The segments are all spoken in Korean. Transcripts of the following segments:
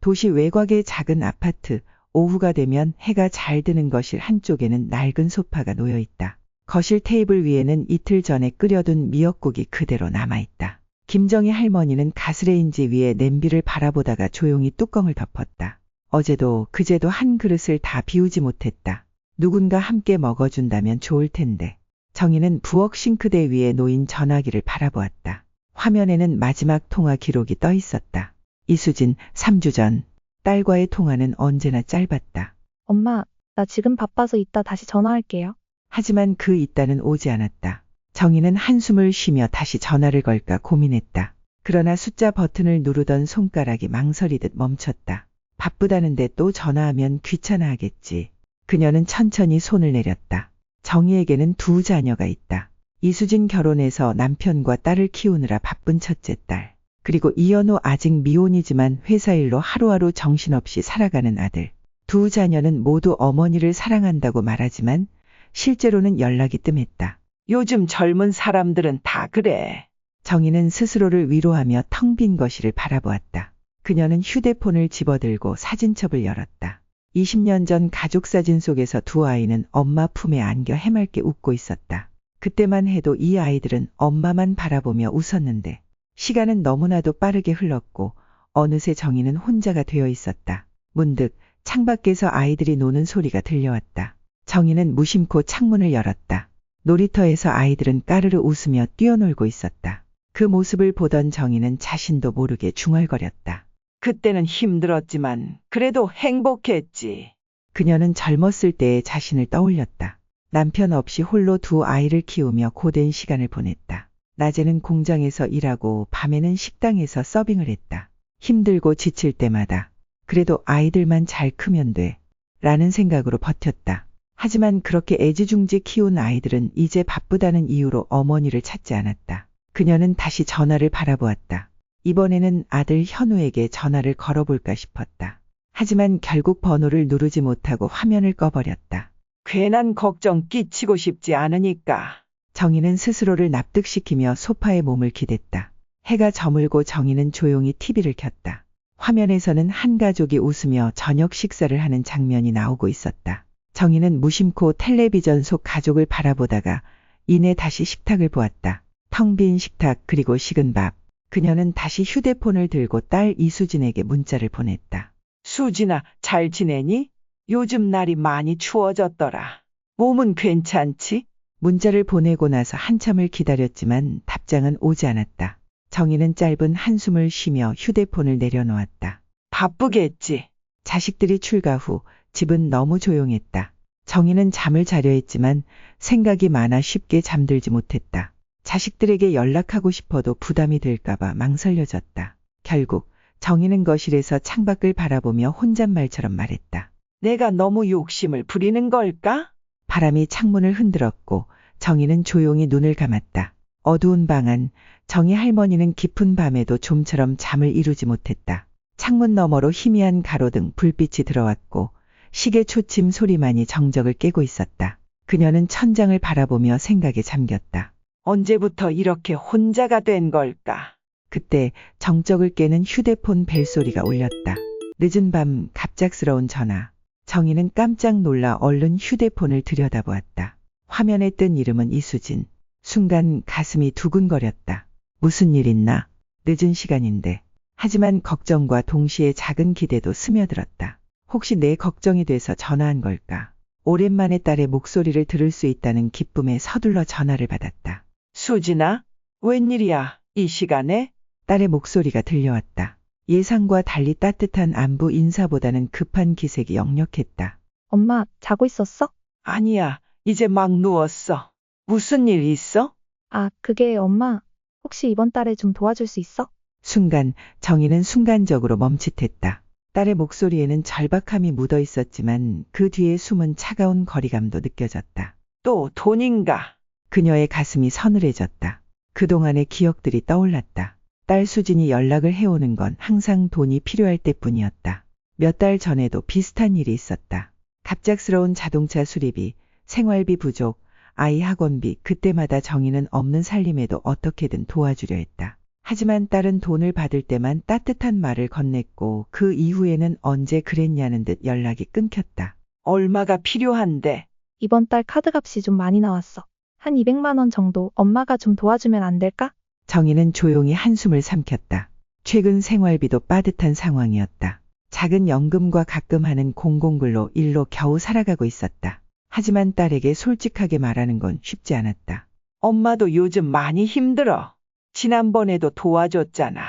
도시 외곽의 작은 아파트, 오후가 되면 해가 잘 드는 거실 한쪽에는 낡은 소파가 놓여 있다. 거실 테이블 위에는 이틀 전에 끓여둔 미역국이 그대로 남아있다. 김정희 할머니는 가스레인지 위에 냄비를 바라보다가 조용히 뚜껑을 덮었다. 어제도 그제도 한 그릇을 다 비우지 못했다. 누군가 함께 먹어준다면 좋을 텐데. 정희는 부엌 싱크대 위에 놓인 전화기를 바라보았다. 화면에는 마지막 통화 기록이 떠 있었다. 이수진, 3주 전. 딸과의 통화는 언제나 짧았다. 엄마, 나 지금 바빠서 이따 다시 전화할게요. 하지만 그 이따는 오지 않았다. 정희는 한숨을 쉬며 다시 전화를 걸까 고민했다. 그러나 숫자 버튼을 누르던 손가락이 망설이듯 멈췄다. 바쁘다는데 또 전화하면 귀찮아하겠지. 그녀는 천천히 손을 내렸다. 정희에게는 두 자녀가 있다. 이수진 결혼해서 남편과 딸을 키우느라 바쁜 첫째 딸. 그리고 이현우 아직 미혼이지만 회사 일로 하루하루 정신없이 살아가는 아들. 두 자녀는 모두 어머니를 사랑한다고 말하지만 실제로는 연락이 뜸했다. 요즘 젊은 사람들은 다 그래. 정희는 스스로를 위로하며 텅 빈 거실을 바라보았다. 그녀는 휴대폰을 집어들고 사진첩을 열었다. 20년 전 가족사진 속에서 두 아이는 엄마 품에 안겨 해맑게 웃고 있었다. 그때만 해도 이 아이들은 엄마만 바라보며 웃었는데 시간은 너무나도 빠르게 흘렀고 어느새 정희는 혼자가 되어 있었다. 문득 창밖에서 아이들이 노는 소리가 들려왔다. 정희는 무심코 창문을 열었다. 놀이터에서 아이들은 까르르 웃으며 뛰어놀고 있었다. 그 모습을 보던 정희는 자신도 모르게 중얼거렸다. 그때는 힘들었지만 그래도 행복했지. 그녀는 젊었을 때의 자신을 떠올렸다. 남편 없이 홀로 두 아이를 키우며 고된 시간을 보냈다. 낮에는 공장에서 일하고 밤에는 식당에서 서빙을 했다. 힘들고 지칠 때마다 그래도 아이들만 잘 크면 돼 라는 생각으로 버텼다. 하지만 그렇게 애지중지 키운 아이들은 이제 바쁘다는 이유로 어머니를 찾지 않았다. 그녀는 다시 전화를 바라보았다. 이번에는 아들 현우에게 전화를 걸어볼까 싶었다. 하지만 결국 번호를 누르지 못하고 화면을 꺼버렸다. 괜한 걱정 끼치고 싶지 않으니까. 정희는 스스로를 납득시키며 소파에 몸을 기댔다. 해가 저물고 정희는 조용히 TV를 켰다. 화면에서는 한 가족이 웃으며 저녁 식사를 하는 장면이 나오고 있었다. 정희는 무심코 텔레비전 속 가족을 바라보다가 이내 다시 식탁을 보았다. 텅 빈 식탁 그리고 식은 밥. 그녀는 다시 휴대폰을 들고 딸 이수진에게 문자를 보냈다. 수진아, 잘 지내니? 요즘 날이 많이 추워졌더라. 몸은 괜찮지? 문자를 보내고 나서 한참을 기다렸지만 답장은 오지 않았다. 정희는 짧은 한숨을 쉬며 휴대폰을 내려놓았다. 바쁘겠지. 자식들이 출가 후 집은 너무 조용했다. 정희는 잠을 자려 했지만 생각이 많아 쉽게 잠들지 못했다. 자식들에게 연락하고 싶어도 부담이 될까봐 망설여졌다. 결국 정희는 거실에서 창밖을 바라보며 혼잣말처럼 말했다. 내가 너무 욕심을 부리는 걸까? 바람이 창문을 흔들었고 정희는 조용히 눈을 감았다. 어두운 방 안 정희 할머니는 깊은 밤에도 좀처럼 잠을 이루지 못했다. 창문 너머로 희미한 가로등 불빛이 들어왔고 시계 초침 소리만이 정적을 깨고 있었다. 그녀는 천장을 바라보며 생각에 잠겼다. 언제부터 이렇게 혼자가 된 걸까? 그때 정적을 깨는 휴대폰 벨소리가 울렸다. 늦은 밤 갑작스러운 전화. 정희는 깜짝 놀라 얼른 휴대폰을 들여다보았다. 화면에 뜬 이름은 이수진. 순간 가슴이 두근거렸다. 무슨 일 있나? 늦은 시간인데. 하지만 걱정과 동시에 작은 기대도 스며들었다. 혹시 내 걱정이 돼서 전화한 걸까? 오랜만에 딸의 목소리를 들을 수 있다는 기쁨에 서둘러 전화를 받았다. 수진아, 웬일이야, 이 시간에? 딸의 목소리가 들려왔다. 예상과 달리 따뜻한 안부 인사보다는 급한 기색이 역력했다. 엄마, 자고 있었어? 아니야, 이제 막 누웠어. 무슨 일 있어? 아, 그게 엄마, 혹시 이번 달에 좀 도와줄 수 있어? 순간 정희는 순간적으로 멈칫했다. 딸의 목소리에는 절박함이 묻어 있었지만 그 뒤에 숨은 차가운 거리감도 느껴졌다. 또 돈인가? 그녀의 가슴이 서늘해졌다. 그동안의 기억들이 떠올랐다. 딸 수진이 연락을 해오는 건 항상 돈이 필요할 때뿐이었다. 몇 달 전에도 비슷한 일이 있었다. 갑작스러운 자동차 수리비, 생활비 부족, 아이 학원비, 그때마다 정희는 없는 살림에도 어떻게든 도와주려 했다. 하지만 딸은 돈을 받을 때만 따뜻한 말을 건넸고 그 이후에는 언제 그랬냐는 듯 연락이 끊겼다. 얼마가 필요한데? 이번 달 카드값이 좀 많이 나왔어. 한 200만 원 정도 엄마가 좀 도와주면 안 될까? 정희는 조용히 한숨을 삼켰다. 최근 생활비도 빠듯한 상황이었다. 작은 연금과 가끔 하는 공공근로 일로 겨우 살아가고 있었다. 하지만 딸에게 솔직하게 말하는 건 쉽지 않았다. 엄마도 요즘 많이 힘들어. 지난번에도 도와줬잖아.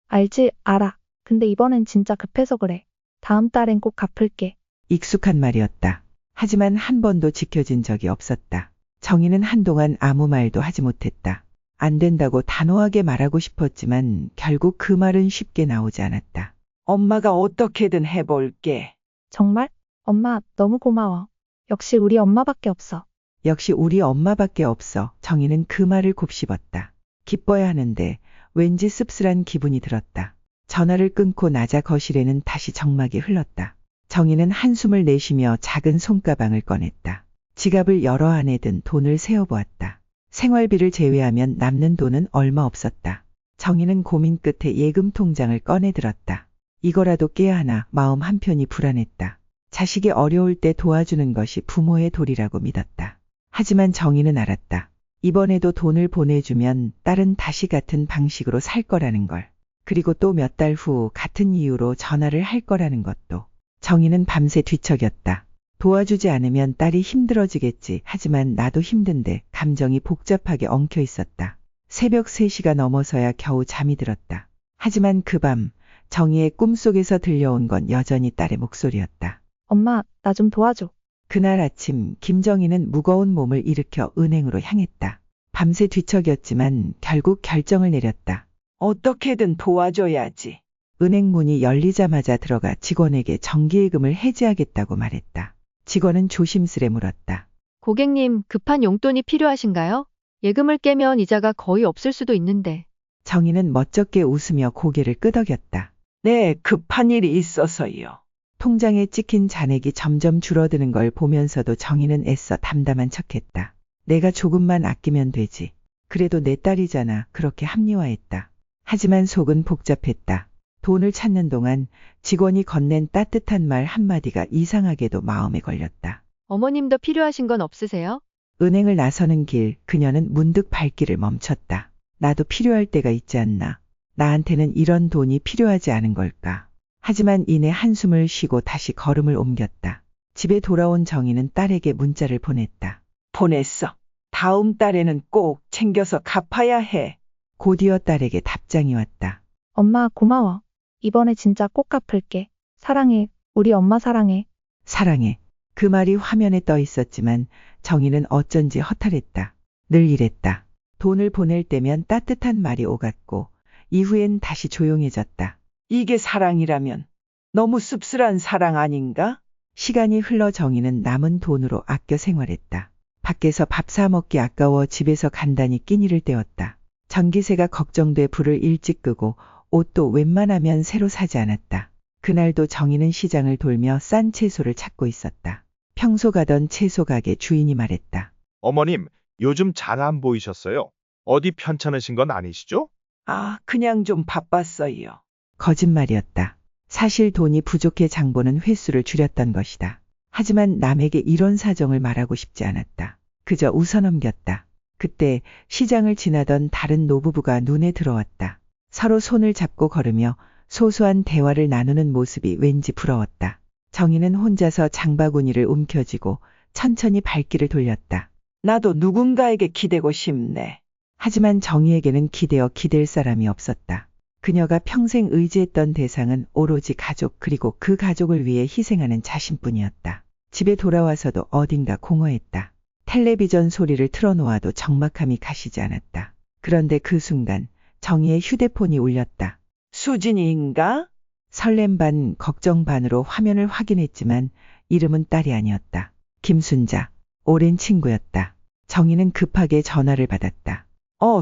알지, 알아. 근데 이번엔 진짜 급해서 그래. 다음 달엔 꼭 갚을게. 익숙한 말이었다. 하지만 한 번도 지켜진 적이 없었다. 정희는 한동안 아무 말도 하지 못했다. 안 된다고 단호하게 말하고 싶었지만 결국 그 말은 쉽게 나오지 않았다. 엄마가 어떻게든 해볼게. 정말? 엄마, 너무 고마워. 역시 우리 엄마밖에 없어. 역시 우리 엄마밖에 없어. 정희는 그 말을 곱씹었다. 기뻐야 하는데 왠지 씁쓸한 기분이 들었다. 전화를 끊고 나자 거실에는 다시 정막이 흘렀다. 정희는 한숨을 내쉬며 작은 손가방을 꺼냈다. 지갑을 여러 안에 든 돈을 세어보았다. 생활비를 제외하면 남는 돈은 얼마 없었다. 정희는 고민 끝에 예금 통장을 꺼내들었다. 이거라도 깨야 하나 마음 한편이 불안했다. 자식이 어려울 때 도와주는 것이 부모의 도리라고 믿었다. 하지만 정희는 알았다. 이번에도 돈을 보내주면 딸은 다시 같은 방식으로 살 거라는 걸. 그리고 또 몇 달 후 같은 이유로 전화를 할 거라는 것도. 정희는 밤새 뒤척였다. 도와주지 않으면 딸이 힘들어지겠지. 하지만 나도 힘든데 감정이 복잡하게 엉켜 있었다. 새벽 3시가 넘어서야 겨우 잠이 들었다. 하지만 그 밤 정희의 꿈속에서 들려온 건 여전히 딸의 목소리였다. 엄마, 나 좀 도와줘. 그날 아침 김정희는 무거운 몸을 일으켜 은행으로 향했다. 밤새 뒤척였지만 결국 결정을 내렸다. 어떻게든 도와줘야지. 은행 문이 열리자마자 들어가 직원에게 정기예금을 해지하겠다고 말했다. 직원은 조심스레 물었다. 고객님, 급한 용돈이 필요하신가요? 예금을 깨면 이자가 거의 없을 수도 있는데. 정희는 멋쩍게 웃으며 고개를 끄덕였다. 네, 급한 일이 있어서요. 통장에 찍힌 잔액이 점점 줄어드는 걸 보면서도 정희는 애써 담담한 척했다. 내가 조금만 아끼면 되지. 그래도 내 딸이잖아. 그렇게 합리화했다. 하지만 속은 복잡했다. 돈을 찾는 동안 직원이 건넨 따뜻한 말 한마디가 이상하게도 마음에 걸렸다. 어머님도 필요하신 건 없으세요? 은행을 나서는 길, 그녀는 문득 발길을 멈췄다. 나도 필요할 때가 있지 않나. 나한테는 이런 돈이 필요하지 않은 걸까. 하지만 이내 한숨을 쉬고 다시 걸음을 옮겼다. 집에 돌아온 정희는 딸에게 문자를 보냈다. 보냈어. 다음 달에는 꼭 챙겨서 갚아야 해. 곧이어 딸에게 답장이 왔다. 엄마, 고마워. 이번에 진짜 꼭 갚을게. 사랑해. 우리 엄마 사랑해. 사랑해. 그 말이 화면에 떠 있었지만 정희는 어쩐지 허탈했다. 늘 이랬다. 돈을 보낼 때면 따뜻한 말이 오갔고 이후엔 다시 조용해졌다. 이게 사랑이라면 너무 씁쓸한 사랑 아닌가? 시간이 흘러 정희는 남은 돈으로 아껴 생활했다. 밖에서 밥 사 먹기 아까워 집에서 간단히 끼니를 때웠다. 전기세가 걱정돼 불을 일찍 끄고 옷도 웬만하면 새로 사지 않았다. 그날도 정희는 시장을 돌며 싼 채소를 찾고 있었다. 평소 가던 채소 가게 주인이 말했다. 어머님, 요즘 잘 안 보이셨어요? 어디 편찮으신 건 아니시죠? 아, 그냥 좀 바빴어요. 거짓말이었다. 사실 돈이 부족해 장보는 횟수를 줄였던 것이다. 하지만 남에게 이런 사정을 말하고 싶지 않았다. 그저 웃어넘겼다. 그때 시장을 지나던 다른 노부부가 눈에 들어왔다. 서로 손을 잡고 걸으며 소소한 대화를 나누는 모습이 왠지 부러웠다. 정희는 혼자서 장바구니를 움켜쥐고 천천히 발길을 돌렸다. 나도 누군가에게 기대고 싶네. 하지만 정희에게는 기대어 기댈 사람이 없었다. 그녀가 평생 의지했던 대상은 오로지 가족 그리고 그 가족을 위해 희생하는 자신뿐이었다. 집에 돌아와서도 어딘가 공허했다. 텔레비전 소리를 틀어놓아도 적막함이 가시지 않았다. 그런데 그 순간 정희의 휴대폰이 울렸다. 수진이인가? 설렘 반 걱정 반으로 화면을 확인했지만 이름은 딸이 아니었다. 김순자. 오랜 친구였다. 정희는 급하게 전화를 받았다.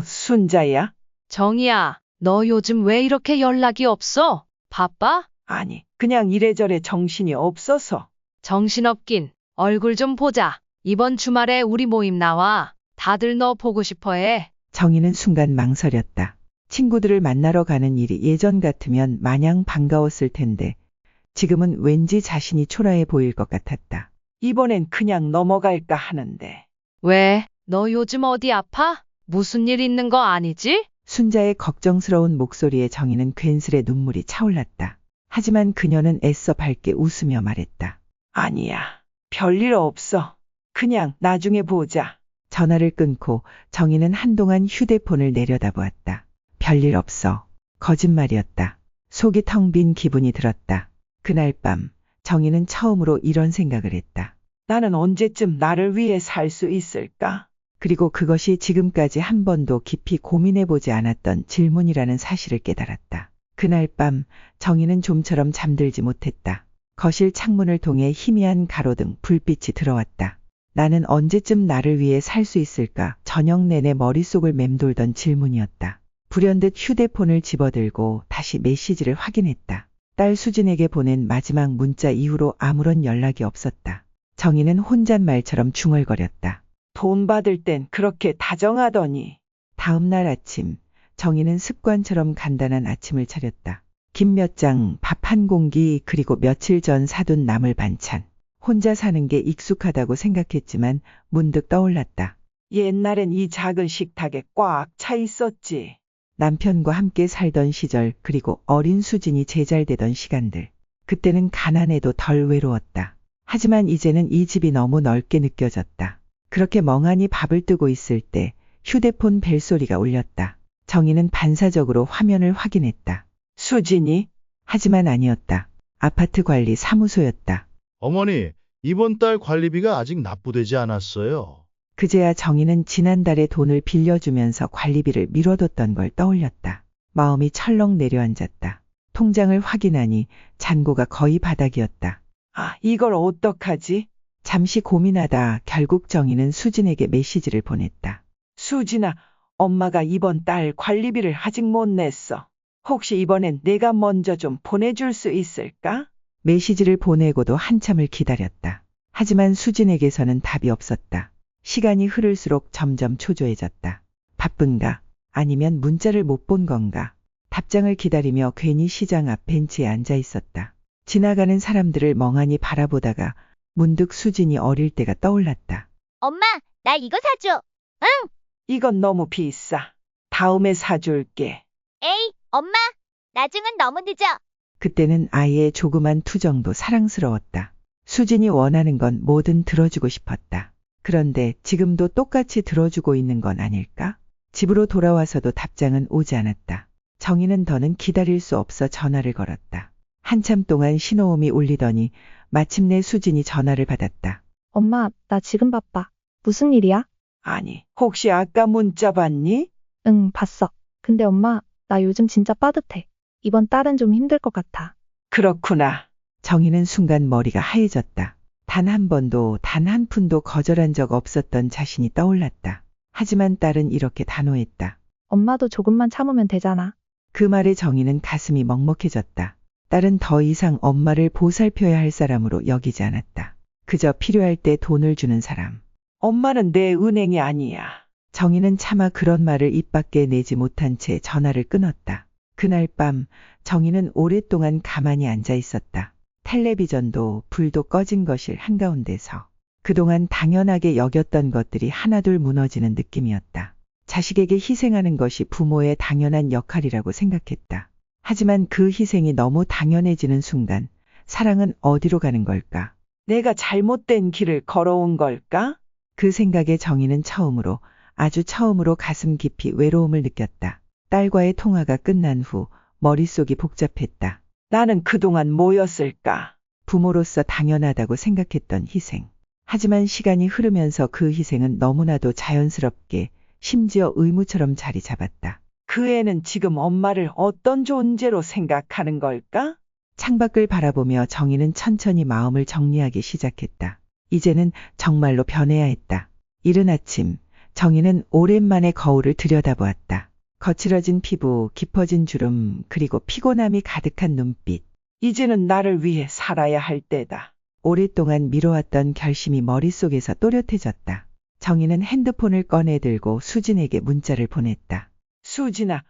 순자야? 정희야, 너 요즘 왜 이렇게 연락이 없어? 바빠? 아니, 그냥 이래저래 정신이 없어서. 정신없긴. 얼굴 좀 보자. 이번 주말에 우리 모임 나와. 다들 너 보고 싶어 해. 정희는 순간 망설였다. 친구들을 만나러 가는 일이 예전 같으면 마냥 반가웠을 텐데 지금은 왠지 자신이 초라해 보일 것 같았다. 이번엔 그냥 넘어갈까 하는데. 왜? 너 요즘 어디 아파? 무슨 일 있는 거 아니지? 순자의 걱정스러운 목소리에 정희는 괜스레 눈물이 차올랐다. 하지만 그녀는 애써 밝게 웃으며 말했다. 아니야. 별일 없어. 그냥 나중에 보자. 전화를 끊고 정희는 한동안 휴대폰을 내려다보았다. 별일 없어. 거짓말이었다. 속이 텅 빈 기분이 들었다. 그날 밤 정희는 처음으로 이런 생각을 했다. 나는 언제쯤 나를 위해 살 수 있을까? 그리고 그것이 지금까지 한 번도 깊이 고민해보지 않았던 질문이라는 사실을 깨달았다. 그날 밤 정희는 좀처럼 잠들지 못했다. 거실 창문을 통해 희미한 가로등 불빛이 들어왔다. 나는 언제쯤 나를 위해 살 수 있을까? 저녁 내내 머릿속을 맴돌던 질문이었다. 불현듯 휴대폰을 집어들고 다시 메시지를 확인했다. 딸 수진에게 보낸 마지막 문자 이후로 아무런 연락이 없었다. 정희는 혼잣말처럼 중얼거렸다. 돈 받을 땐 그렇게 다정하더니. 다음 날 아침 정희는 습관처럼 간단한 아침을 차렸다. 김 몇 장, 밥 한 공기, 그리고 며칠 전 사둔 나물 반찬. 혼자 사는 게 익숙하다고 생각했지만 문득 떠올랐다. 옛날엔 이 작은 식탁에 꽉 차 있었지. 남편과 함께 살던 시절, 그리고 어린 수진이 제잘되던 시간들. 그때는 가난해도 덜 외로웠다. 하지만 이제는 이 집이 너무 넓게 느껴졌다. 그렇게 멍하니 밥을 뜨고 있을 때 휴대폰 벨소리가 울렸다. 정희는 반사적으로 화면을 확인했다. 수진이? 하지만 아니었다. 아파트 관리 사무소였다. 어머니, 이번 달 관리비가 아직 납부되지 않았어요. 그제야 정희는 지난달에 돈을 빌려주면서 관리비를 미뤄뒀던 걸 떠올렸다. 마음이 철렁 내려앉았다. 통장을 확인하니 잔고가 거의 바닥이었다. 아, 이걸 어떡하지? 잠시 고민하다 결국 정희는 수진에게 메시지를 보냈다. 수진아, 엄마가 이번 달 관리비를 아직 못 냈어. 혹시 이번엔 내가 먼저 좀 보내줄 수 있을까? 메시지를 보내고도 한참을 기다렸다. 하지만 수진에게서는 답이 없었다. 시간이 흐를수록 점점 초조해졌다. 바쁜가? 아니면 문자를 못 본 건가? 답장을 기다리며 괜히 시장 앞 벤치에 앉아 있었다. 지나가는 사람들을 멍하니 바라보다가 문득 수진이 어릴 때가 떠올랐다. 엄마, 나 이거 사줘. 이건 너무 비싸. 다음에 사줄게. 에이, 엄마, 나중은 너무 늦어. 그때는 아이의 조그만 투정도 사랑스러웠다. 수진이 원하는 건 뭐든 들어주고 싶었다. 그런데 지금도 똑같이 들어주고 있는 건 아닐까? 집으로 돌아와서도 답장은 오지 않았다. 정희는 더는 기다릴 수 없어 전화를 걸었다. 한참 동안 신호음이 울리더니 마침내 수진이 전화를 받았다. 엄마, 나 지금 바빠. 무슨 일이야? 아니, 혹시 아까 문자 봤니? 응, 봤어. 근데 엄마, 나 요즘 진짜 빠듯해. 이번 달은 좀 힘들 것 같아. 그렇구나. 정희는 순간 머리가 하얘졌다. 단 한 번도, 단 한 푼도 거절한 적 없었던 자신이 떠올랐다. 하지만 딸은 이렇게 단호했다. 엄마도 조금만 참으면 되잖아. 그 말에 정희는 가슴이 먹먹해졌다. 딸은 더 이상 엄마를 보살펴야 할 사람으로 여기지 않았다. 그저 필요할 때 돈을 주는 사람. 엄마는 내 은행이 아니야. 정희는 차마 그런 말을 입 밖에 내지 못한 채 전화를 끊었다. 그날 밤 정희는 오랫동안 가만히 앉아 있었다. 텔레비전도 불도 꺼진 거실 한가운데서 그동안 당연하게 여겼던 것들이 하나둘 무너지는 느낌이었다. 자식에게 희생하는 것이 부모의 당연한 역할이라고 생각했다. 하지만 그 희생이 너무 당연해지는 순간 사랑은 어디로 가는 걸까? 내가 잘못된 길을 걸어온 걸까? 그 생각에 정희는 처음으로, 아주 처음으로 가슴 깊이 외로움을 느꼈다. 딸과의 통화가 끝난 후 머릿속이 복잡했다. 나는 그동안 뭐였을까? 부모로서 당연하다고 생각했던 희생. 하지만 시간이 흐르면서 그 희생은 너무나도 자연스럽게, 심지어 의무처럼 자리 잡았다. 그 애는 지금 엄마를 어떤 존재로 생각하는 걸까? 창밖을 바라보며 정희는 천천히 마음을 정리하기 시작했다. 이제는 정말로 변해야 했다. 이른 아침, 정희는 오랜만에 거울을 들여다보았다. 거칠어진 피부, 깊어진 주름, 그리고 피곤함이 가득한 눈빛. 이제는 나를 위해 살아야 할 때다. 오랫동안 미뤄왔던 결심이 머릿속에서 또렷해졌다. 정희는 핸드폰을 꺼내 들고 수진에게 문자를 보냈다. 수진아,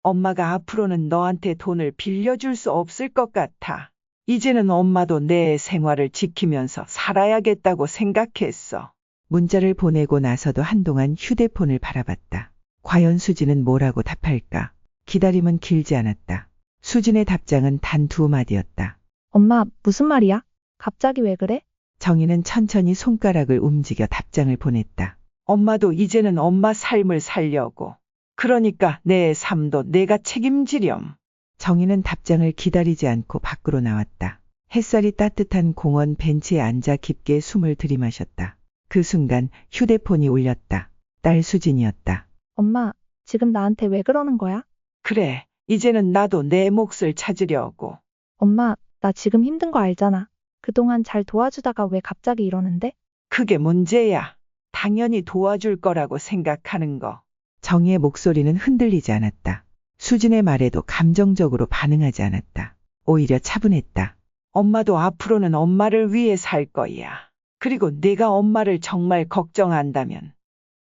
엄마가 앞으로는 너한테 돈을 빌려줄 수 없을 것 같아. 이제는 엄마도 내 생활을 지키면서 살아야겠다고 생각했어. 문자를 보내고 나서도 한동안 휴대폰을 바라봤다. 과연 수진은 뭐라고 답할까? 기다림은 길지 않았다. 수진의 답장은 단 2마디였다. 엄마, 무슨 말이야? 갑자기 왜 그래? 정희는 천천히 손가락을 움직여 답장을 보냈다. 엄마도 이제는 엄마 삶을 살려고. 그러니까 내 삶도 내가 책임지렴. 정희는 답장을 기다리지 않고 밖으로 나왔다. 햇살이 따뜻한 공원 벤치에 앉아 깊게 숨을 들이마셨다. 그 순간 휴대폰이 울렸다. 딸 수진이었다. 엄마, 지금 나한테 왜 그러는 거야? 그래, 이제는 나도 내 몫을 찾으려고. 엄마, 나 지금 힘든 거 알잖아. 그동안 잘 도와주다가 왜 갑자기 이러는데? 그게 문제야. 당연히 도와줄 거라고 생각하는 거. 정희의 목소리는 흔들리지 않았다. 수진의 말에도 감정적으로 반응하지 않았다. 오히려 차분했다. 엄마도 앞으로는 엄마를 위해 살 거야. 그리고 내가 엄마를 정말 걱정한다면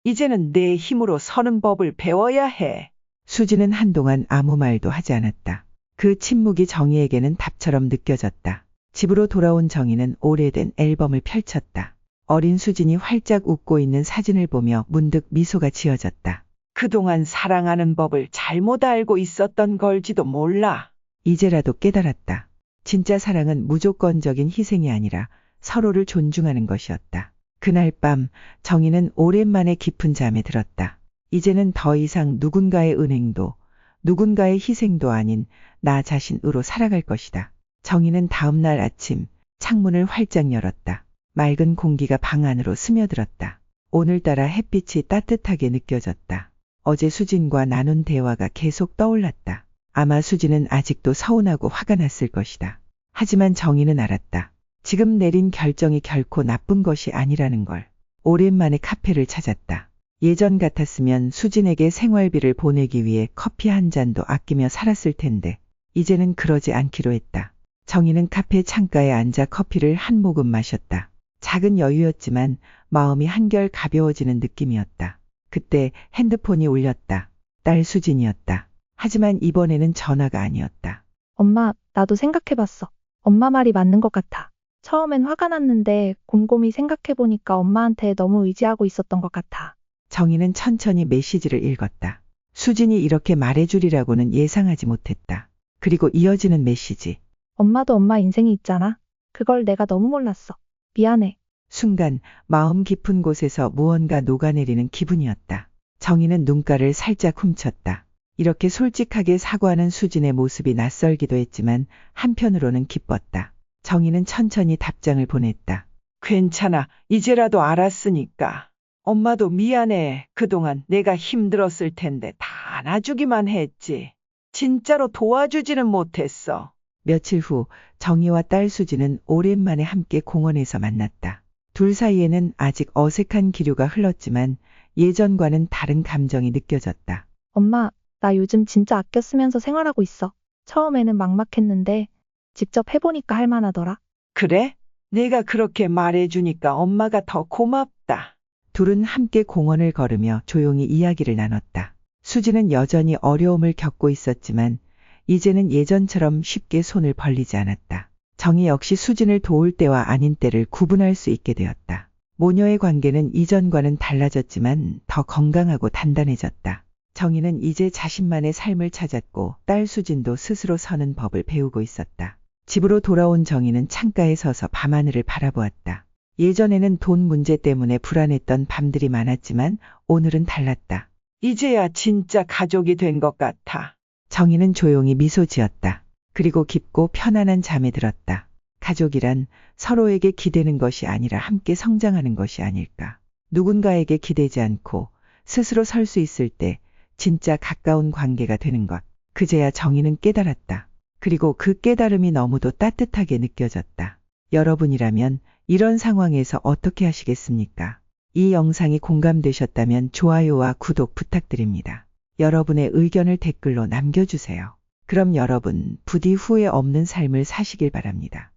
이제는 내 힘으로 서는 법을 배워야 해. 수진은 한동안 아무 말도 하지 않았다. 그 침묵이 정희에게는 답처럼 느껴졌다. 집으로 돌아온 정희는 오래된 앨범을 펼쳤다. 어린 수진이 활짝 웃고 있는 사진을 보며 문득 미소가 지어졌다. 그동안 사랑하는 법을 잘못 알고 있었던 걸지도 몰라. 이제라도 깨달았다. 진짜 사랑은 무조건적인 희생이 아니라 서로를 존중하는 것이었다. 그날 밤 정희는 오랜만에 깊은 잠에 들었다. 이제는 더 이상 누군가의 은행도 누군가의 희생도 아닌 나 자신으로 살아갈 것이다. 정희는 다음 날 아침 창문을 활짝 열었다. 맑은 공기가 방 안으로 스며들었다. 오늘따라 햇빛이 따뜻하게 느껴졌다. 어제 수진과 나눈 대화가 계속 떠올랐다. 아마 수진은 아직도 서운하고 화가 났을 것이다. 하지만 정희는 알았다. 지금 내린 결정이 결코 나쁜 것이 아니라는 걸. 오랜만에 카페를 찾았다. 예전 같았으면 수진에게 생활비를 보내기 위해 커피 한 잔도 아끼며 살았을 텐데 이제는 그러지 않기로 했다. 정희는 카페 창가에 앉아 커피를 한 모금 마셨다. 작은 여유였지만 마음이 한결 가벼워지는 느낌이었다. 그때 핸드폰이 울렸다. 딸 수진이었다. 하지만 이번에는 전화가 아니었다. 엄마, 나도 생각해봤어. 엄마 말이 맞는 것 같아. 처음엔 화가 났는데 곰곰이 생각해보니까 엄마한테 너무 의지하고 있었던 것 같아. 정희는 천천히 메시지를 읽었다. 수진이 이렇게 말해주리라고는 예상하지 못했다. 그리고 이어지는 메시지. 엄마도 엄마 인생이 있잖아. 그걸 내가 너무 몰랐어. 미안해. 순간 마음 깊은 곳에서 무언가 녹아내리는 기분이었다. 정희는 눈가를 살짝 훔쳤다. 이렇게 솔직하게 사과하는 수진의 모습이 낯설기도 했지만 한편으로는 기뻤다. 정희는 천천히 답장을 보냈다. 괜찮아. 이제라도 알았으니까. 엄마도 미안해. 그동안 내가 힘들었을 텐데 다 안아주기만 했지. 진짜로 도와주지는 못했어. 며칠 후 정희와 딸 수진은 오랜만에 함께 공원에서 만났다. 둘 사이에는 아직 어색한 기류가 흘렀지만 예전과는 다른 감정이 느껴졌다. 엄마, 나 요즘 진짜 아껴 쓰면서 생활하고 있어. 처음에는 막막했는데 직접 해보니까 할만하더라. 그래? 내가 그렇게 말해주니까 엄마가 더 고맙다. 둘은 함께 공원을 걸으며 조용히 이야기를 나눴다. 수진은 여전히 어려움을 겪고 있었지만 이제는 예전처럼 쉽게 손을 벌리지 않았다. 정희 역시 수진을 도울 때와 아닌 때를 구분할 수 있게 되었다. 모녀의 관계는 이전과는 달라졌지만 더 건강하고 단단해졌다. 정희는 이제 자신만의 삶을 찾았고 딸 수진도 스스로 서는 법을 배우고 있었다. 집으로 돌아온 정희는 창가에 서서 밤하늘을 바라보았다. 예전에는 돈 문제 때문에 불안했던 밤들이 많았지만 오늘은 달랐다. 이제야 진짜 가족이 된 것 같아. 정희는 조용히 미소 지었다. 그리고 깊고 편안한 잠에 들었다. 가족이란 서로에게 기대는 것이 아니라 함께 성장하는 것이 아닐까. 누군가에게 기대지 않고 스스로 설 수 있을 때 진짜 가까운 관계가 되는 것. 그제야 정희는 깨달았다. 그리고 그 깨달음이 너무도 따뜻하게 느껴졌다. 여러분이라면 이런 상황에서 어떻게 하시겠습니까? 이 영상이 공감되셨다면 좋아요와 구독 부탁드립니다. 여러분의 의견을 댓글로 남겨주세요. 그럼 여러분 부디 후회 없는 삶을 사시길 바랍니다.